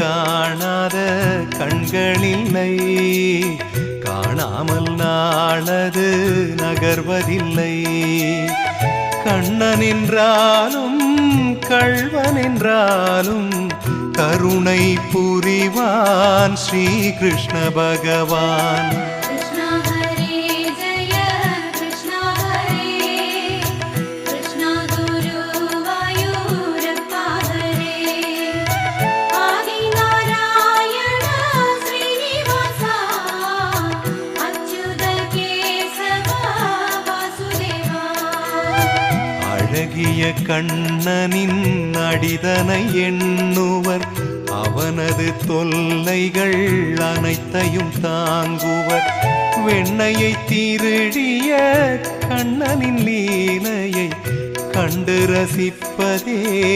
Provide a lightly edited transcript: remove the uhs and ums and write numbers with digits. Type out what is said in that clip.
காணாத கண்களில்லை, காணாமல் நாளது நகர்வதில்லை. கண்ணன் என்றாலும் கள்வன் என்றாலும் கருணை புரிவான் ஸ்ரீ கிருஷ்ண பகவான். அழகிய கண்ணனின் அடிதனை எண்ணுவர், அவனது தொல்லைகள் அனைத்தையும் தாங்குவர். வெண்ணையை திருடிய கண்ணனின் லீலையை கண்டு ரசிப்பதே